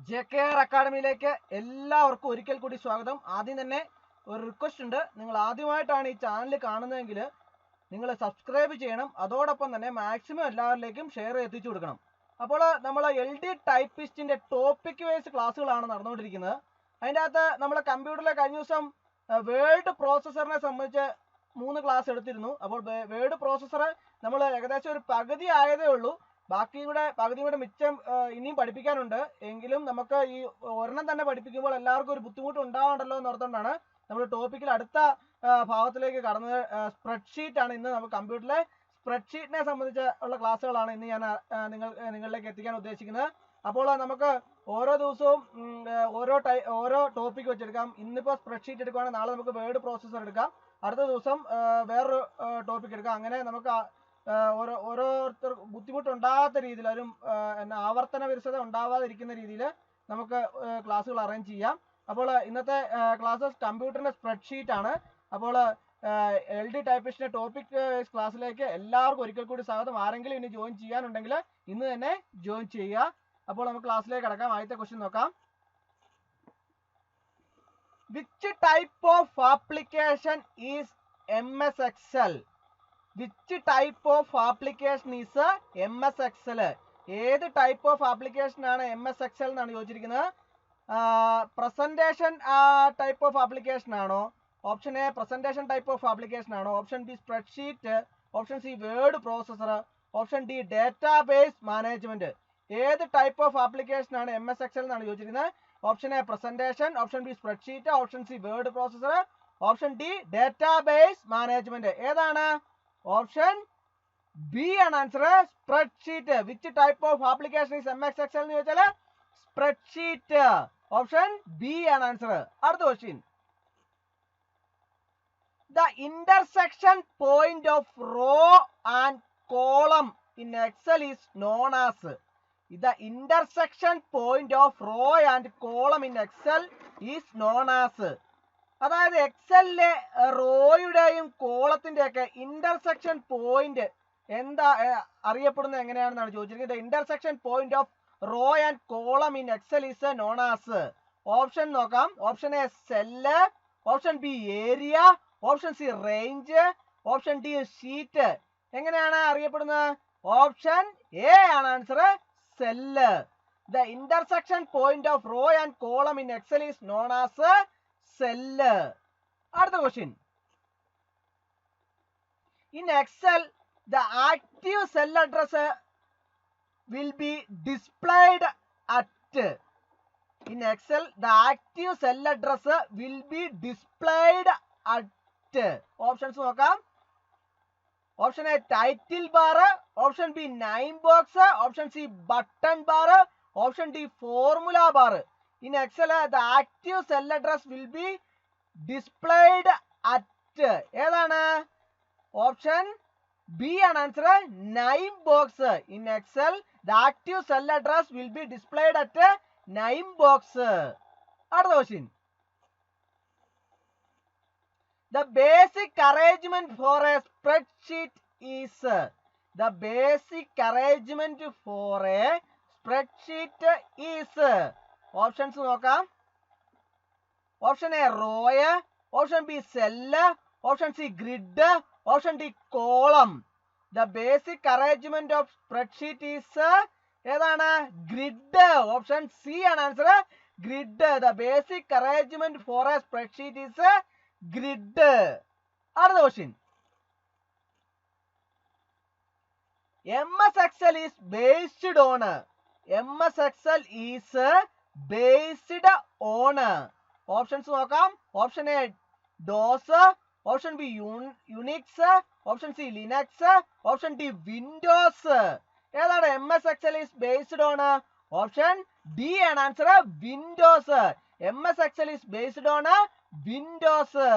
JKR അക്കാഡമിയിലേക്ക് എല്ലാവർക്കും ഒരിക്കൽ കൂടി സ്വാഗതം. ആദ്യം തന്നെ ഒരു റിക്വസ്റ്റ് ഉണ്ട്. നിങ്ങൾ ആദ്യമായിട്ടാണ് ഈ ചാനൽ കാണുന്നതെങ്കിൽ നിങ്ങൾ സബ്സ്ക്രൈബ് ചെയ്യണം. അതോടൊപ്പം തന്നെ മാക്സിമം എല്ലാവരിലേക്കും ഷെയർ എത്തിച്ചു കൊടുക്കണം. അപ്പോൾ നമ്മൾ LD ടൈപ്പിസ്റ്റിന്റെ ടോപ്പിക് വൈസ് ക്ലാസ്സുകളാണ് നടന്നുകൊണ്ടിരിക്കുന്നത്. അതിൻ്റെ അകത്ത് നമ്മൾ കമ്പ്യൂട്ടറിലെ കഴിഞ്ഞ ദിവസം വേർഡ് പ്രോസസ്സറിനെ സംബന്ധിച്ച് 3 ക്ലാസ് എടുത്തിരുന്നു. അപ്പോൾ വേർഡ് പ്രോസസ്സർ നമ്മൾ ഏകദേശം ഒരു പകുതി ആയതേ ഉള്ളൂ. പകുതി കൂടെ മിച്ചം ഇനിയും പഠിപ്പിക്കാനുണ്ട്. എങ്കിലും നമുക്ക് ഈ ഒരെണ്ണം തന്നെ പഠിപ്പിക്കുമ്പോൾ എല്ലാവർക്കും ഒരു ബുദ്ധിമുട്ട് ഉണ്ടാവണ്ടല്ലോ എന്നോർത്തുകൊണ്ടാണ് നമ്മൾ ടോപ്പിക്കിൽ അടുത്ത ഭാഗത്തിലേക്ക് കടന്നത്. സ്പ്രെഡ്ഷീറ്റ് ആണ് ഇന്ന്. നമുക്ക് കമ്പ്യൂട്ടറിലെ സ്പ്രെഡ്ഷീറ്റിനെ സംബന്ധിച്ച് ഉള്ള ക്ലാസ്സുകളാണ് ഇന്ന് ഞാൻ നിങ്ങളിലേക്ക് എത്തിക്കാൻ ഉദ്ദേശിക്കുന്നത്. അപ്പോൾ നമുക്ക് ഓരോ ദിവസവും ഓരോ ടോപ്പിക് വെച്ചെടുക്കാം. ഇന്നിപ്പോൾ സ്പ്രെഡ്ഷീറ്റ് എടുക്കുകയാണെങ്കിൽ നാളെ നമുക്ക് വേർഡ് പ്രോസസ്സർ എടുക്കാം, അടുത്ത ദിവസം വേറൊരു ടോപ്പിക് എടുക്കാം. അങ്ങനെ നമുക്ക് ഓരോരുത്തർ ബുദ്ധിമുട്ടുണ്ടാകാത്ത രീതിയിൽ ഒരു ആവർത്തന വിരസത ഉണ്ടാവാതിരിക്കുന്ന രീതിയിൽ നമുക്ക് ക്ലാസ്സുകൾ അറേഞ്ച് ചെയ്യാം. അപ്പോൾ ഇന്നത്തെ ക്ലാസ്സസ് കമ്പ്യൂട്ടറിന്റെ സ്പ്രെഡ്ഷീറ്റ് ആണ്. അപ്പോൾ LD ടൈപ്പിസ്റ്റിന്റെ ടോപ്പിക് ക്ലാസ്സിലേക്ക് എല്ലാവർക്കും ഒരിക്കൽ കൂടി സ്വാഗതം. ആരെങ്കിലും ഇനി ജോയിൻ ചെയ്യാനുണ്ടെങ്കിൽ ഇന്ന് തന്നെ ജോയിൻ ചെയ്യുക. അപ്പോൾ നമുക്ക് ക്ലാസ്സിലേക്ക് കടക്കാം. ആദ്യത്തെ ക്വസ്റ്റ്യൻ നോക്കാം. Which type of application is MS Excel? Which type of application is MS Excel? ഏത് ടൈപ്പ് ഓഫ് ആപ്ലിക്കേഷൻ ആണ് MS Excel എന്നാണ് ചോദിച്ചിരിക്കുന്നത്. പ്രസന്റേഷൻ ടൈപ്പ് ഓഫ് ആപ്ലിക്കേഷൻ ആണോ? Option A presentation type of application ആണോ? Option B spreadsheet, option C word processor, option D database management. ഏത് type of application ആണ് MS Excel എന്നാണ് ചോദിച്ചിരിക്കുന്നത്. Option A presentation, option B spreadsheet, option C word processor, option D database management. ഏതാണ്? Option B ആണ് answer, spreadsheet. Which type of application is MS Excel എന്ന് ചോദിച്ചാൽ spreadsheet. Option B ആണ് answer. അടുത്ത question. The intersection point of row and column in Excel is known as. The intersection point of row and column in Excel is known as. അതായത് എക്സലിലെ റോയുടെയും കോളത്തിന്റെ ഒക്കെ intersection point എന്താ അറിയപ്പെടുന്നത് എങ്ങനെയാണെന്നാണ് ചോദിച്ചിരിക്കുന്നത്. Intersection point of row and column in Excel is known as. Option നോക്കാം. Option A cell, option B area, option C range, option D sheet. എങ്ങനെയാണ് അറിയപ്പെടുന്നത്? Option A ആണ് answer, cell. The intersection point of row and column in Excel is known as cell. അടുത്ത question. In Excel the active cell address will be displayed at. In Excel the active cell address will be displayed at. Options നോക്കാം. Option A title bar, option B name box, option C button bar, option D formula bar. In Excel, the active cell address will be displayed at. ഏതാണ്? Option B ആണ് answer, name box. In Excel the active cell address will be displayed at name box. അടുത്ത question. The basic arrangement for a spreadsheet is. The basic arrangement for a spreadsheet is. Options നോക്കാം. Option A row, option B cell, option C grid, option D column. The basic arrangement of spreadsheet is ഏതാണ്? Grid. Option C ആണ് answer, grid. The basic arrangement for a spreadsheet is grid. അടുത്ത question. MS Excel is based on. MS Excel is based on. Options നോക്കാം. Option A DOS, option B Unix, option C Linux, option D Windows. ഏതാണ് MS Excel is based on? Option D ആണ് answer, Windows. MS Excel is based on Windows.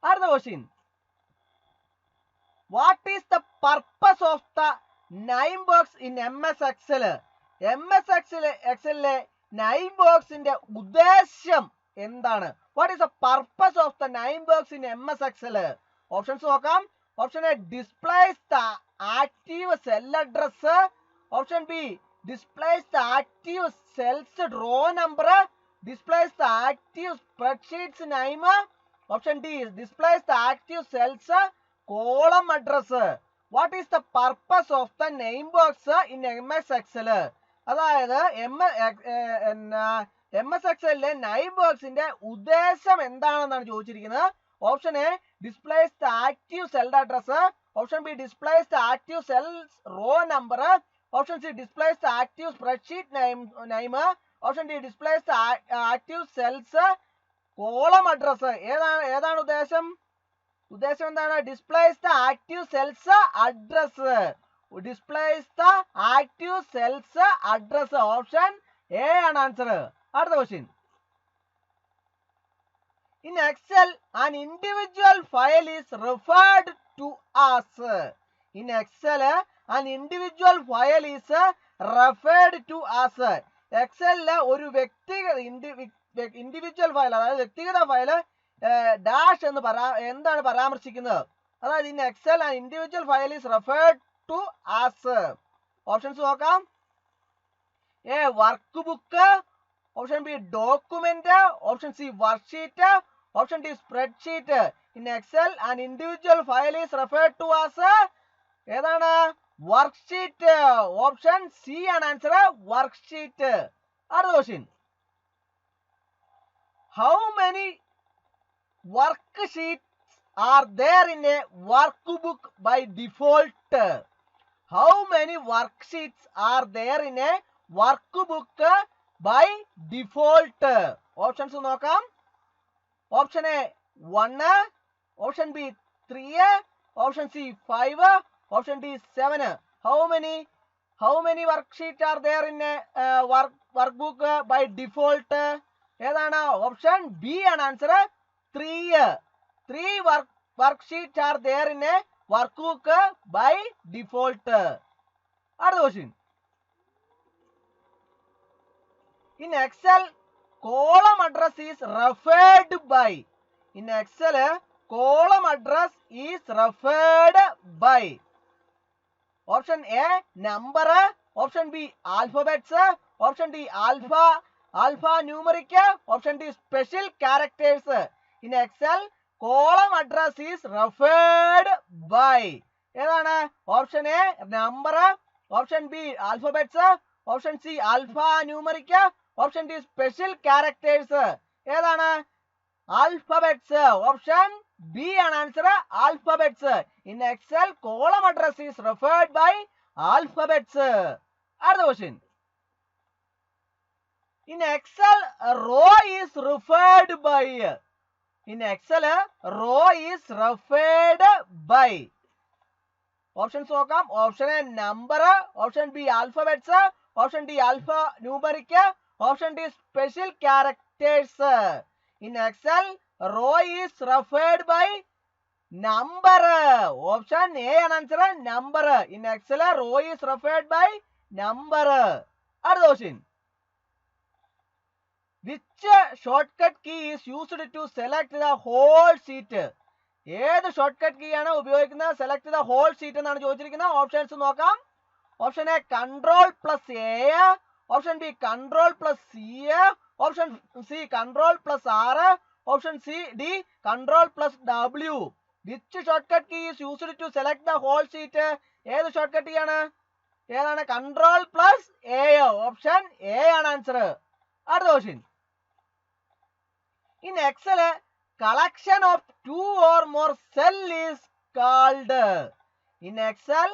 അടുത്ത question. What is the purpose of the name box in MS Excel? MS Excelലെ name ബോക്സിന്റെ ഉദ്ദേശം എന്താണ്? What is the purpose of the name box in MS Excel? Options നോക്കാം. Option A displays the active cell address, option B displays the active cells row number displays the active spreadsheet's name. Option D displays the active cells column address. What is the purpose of the name box in MS Excel? അതായത് MS Excel name ബോക്സിന്റെ ഉദ്ദേശം എന്താണെന്നാണ് ചോദിച്ചിരിക്കുന്നത്. Option A displays the active cell address. Option B displays the active cells raw number. Option C displays the active spreadsheet name. Option D displays the active cells column address. ഏതാണ് ഉദ്ദേശം എന്താണ്? Displays the active cells address. Displays the active cells address. Option A ആണ് answer. അടുത്ത question. In Excel, an individual file is referred to as. In Excel, an individual file is referred to as. Excel ഒരു വ്യക്തിഗത individual file, അതായത് വ്യക്തിഗത file dash എന്ന് എന്താണ് പരാമർശിക്കുന്നത്? അതായത് in Excel, an individual file is referred to as. Options നോക്കാം. A work book. Option B document. Option C worksheet. Option D spreadsheet. In Excel an individual file is referred to as ഏതാണ്? Worksheet. Option C ആണ് answer, worksheet. അടുത്ത question. How many work sheets are there in a workbook by default? How many worksheets are there in a workbook by default? Options നോക്കാം. Option A 1, option B 3, option C 5, option D 7. How many worksheets are there in a workbook by default? ഏതാണ്? Option B ആണ് answer, 3. 3 worksheets are there in a workbook by default. അടുത്ത question. In Excel, column address is referred by. In Excel, column address is referred by. Option A number. Option B alphabets. Option D alphanumeric. Option D special characters. In Excel, column address is referred by. ഏതാണ്? Option A number. Option B alphabets. Option C alphanumeric. Option D special characters. ഏതാണ്? Alphabets. Option B ആണ് answer, alphabets. In Excel column address is referred by alphabets. അടുത്ത question. In Excel row is referred by. In Excel, row is referred by. Options നോക്കാം. Option A number. Option B alphabets. Option D alphanumeric. Option D special characters. In Excel, row is referred by number. Option A ആണ് answer, number. In Excel, row is referred by number. അടുത്ത question. Which shortcut key is used to select the whole sheet? ഏത് shortcut key ആണ് ഉപയോഗിക്കുന്നത് select the whole sheet എന്നാണ് ചോദിച്ചിരിക്കുന്നത്. Options നോക്കാം. Option A Ctrl+A. Option B Ctrl+C. Option C Ctrl+R. Option C D Ctrl+W. Which shortcut key is used to select the whole sheet? ഏത് shortcut key ആണ്? ഏതാണ്? Ctrl+A. Option A ആണ് answer. അടുത്ത question. In Excel, collection of 2 or more cell is called. In Excel,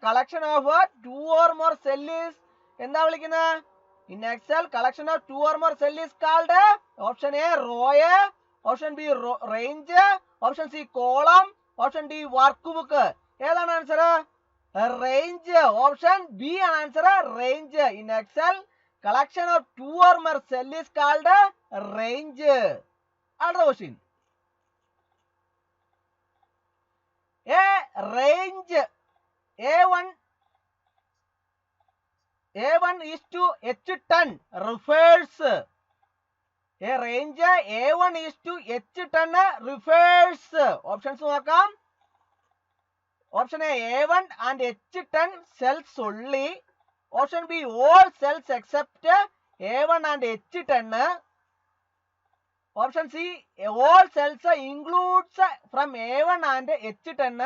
collection of 2 or more cell is എന്താ വിളിക്കുന്നത്? In Excel, collection of 2 or more cell is called. Option A row. Option B range. Option C column. Option D workbook. ഏതാണ് answer? range. Option B ആണ് answer, range. In Excel, collection of 2 or more cell is called range. Another question. A range A1 is to H10 refers. A range A1 is to H10 refers. Options നോക്കാം. Option A A1 and H10 cells only. Option B, all cells except A1 and H10. Option C, all cells includes from A1 and H10.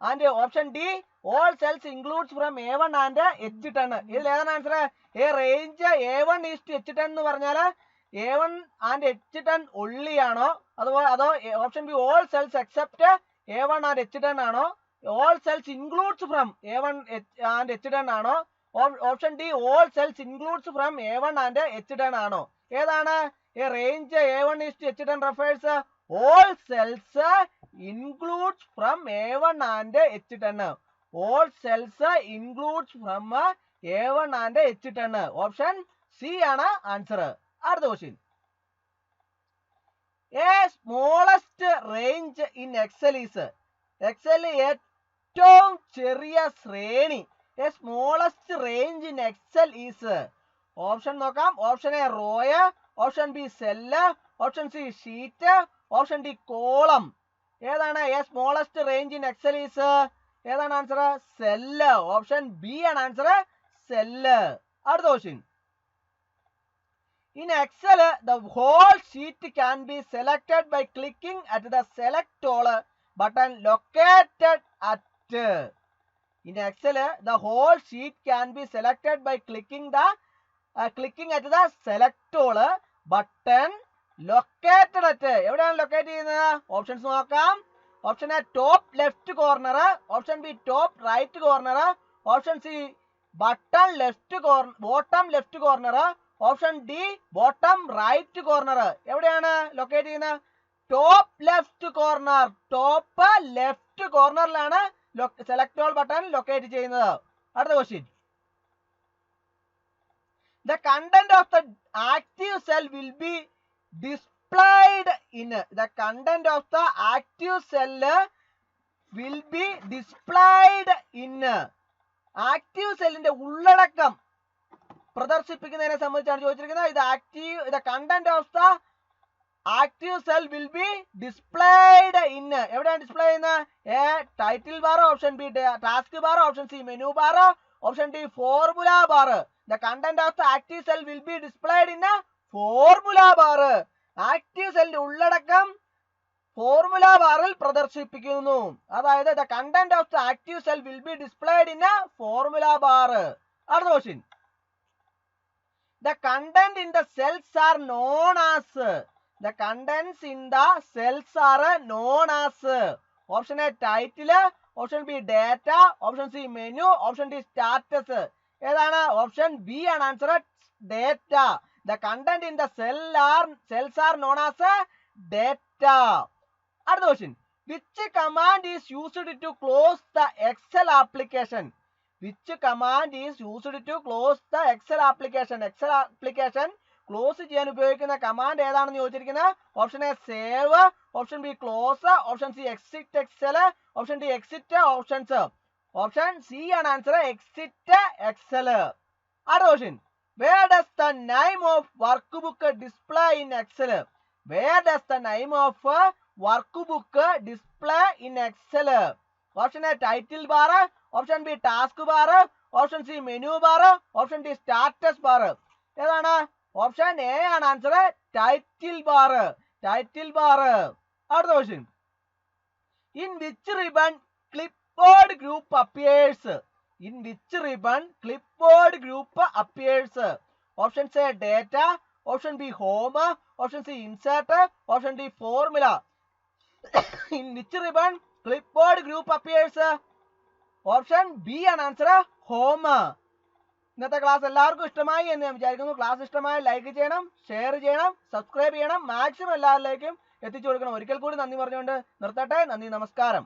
And option D, all cells includes from A1 and H10. This is answer. A range A1 is to H10 എന്ന് പറഞ്ഞാൽ A1 and H10 only ആണോ അതോ option B, all cells except A1 and H10 ആണോ all cells includes from A1 and H10 ആണോ option D, all cells includes from A1 and H10 ആണോ ഏതാണ് A range A1 is to H10 refers all cells includes from A1 and H10. All cells includes from A1 and H10. Option C ആണ് answer. അടുത്ത question. A smallest range in Excel is Excel ഏറ്റവും ചെറിയ ശ്രേണി. A smallest range in Excel is option നോക്കാം. Option A row, option B cell, option C sheet, option D column. ഏതാണ് A smallest range in Excel is ഏതാണ് answer cell. Option B ആണ് answer cell. അടുത്ത question. In Excel, the whole sheet can be selected by clicking at the select all button located at. In Excel, the whole sheet can be selected by clicking at the select all button located at. എവിടെയാണ് locate ചെയ്യുന്നത് options നോക്കാം. Option A top left corner, option B top right corner, option C button left corner bottom left corner, option D bottom right corner. എവിടെയാണ് locate ചെയ്യുന്നത് top left corner. Top left കോർണറിലാണ് select all button locate ചെയ്യുന്നത്. അടുത്ത question. The content of the active cell will be displayed in. The content of the active cell will be displayed in. Active സെല്ലിന്റെ ഉള്ളടക്കം പ്രദർശിപ്പിക്കുന്നതിനെ സംബന്ധിച്ചാണ് ചോദിച്ചിരിക്കുന്നത്. ഇത് active the content of the active cell will be displayed in. എവിടെയാണ് display ചെയ്യുന്നത് A title bar, option B task bar, option C menu bar, option D formula bar. The content of the active cell will be displayed in a formula bar. Active സെല്ലിന്റെ ഉള്ളടക്കം formula ബാറിൽ പ്രദർശിപ്പിക്കുന്നു. അതായത് the content of the active cell will be displayed in a formula bar. അടുത്ത question. The content in the cells are known as. The contents in the cells are known as. Option A title, option B data, option C menu, option D status. ഏതാണ് option B ആണ് answer data. The content in the cells are known as data. അടുത്ത question. Which command is used to close the Excel application? Which command is used to close the Excel application? Excel application close ചെയ്യാൻ ഉപയോഗിക്കുന്ന command ഏതാണെന്ന് ചോദിച്ചിരിക്കുന്നത്. Option A save, option B close, option C exit Excel, option D exit options. Option C ആണ് answer exit Excel. അടുത്ത question. Where does the name of workbook display in Excel? Where does the name of workbook display in Excel? Option A title bar, option B task bar, option C menu bar, option D status bar. ഏതാണ് option A ആണ് answer title bar. Title bar. അടുത്ത question. In which ribbon clipboard group appears? In which ribbon clipboard group appears? Option A data, option B home, option C insert, option D formula. In which ribbon clipboard group appears? Option B ആണ് answer home. ഇന്നത്തെ class എല്ലാവർക്കും ഇഷ്ടമായി എന്ന് ഞാൻ വിചാരിക്കുന്നു. Class ഇഷ്ടമായി like ചെയ്യണം, share ചെയ്യണം, സബ്സ്ക്രൈബ് ചെയ്യണം, മാക്സിമം എല്ലാവരിലേക്കും എത്തിച്ചു കൊടുക്കണം. ഒരിക്കൽ കൂടി നന്ദി പറഞ്ഞുകൊണ്ട് നിർത്തട്ടെ. നന്ദി, നമസ്കാരം.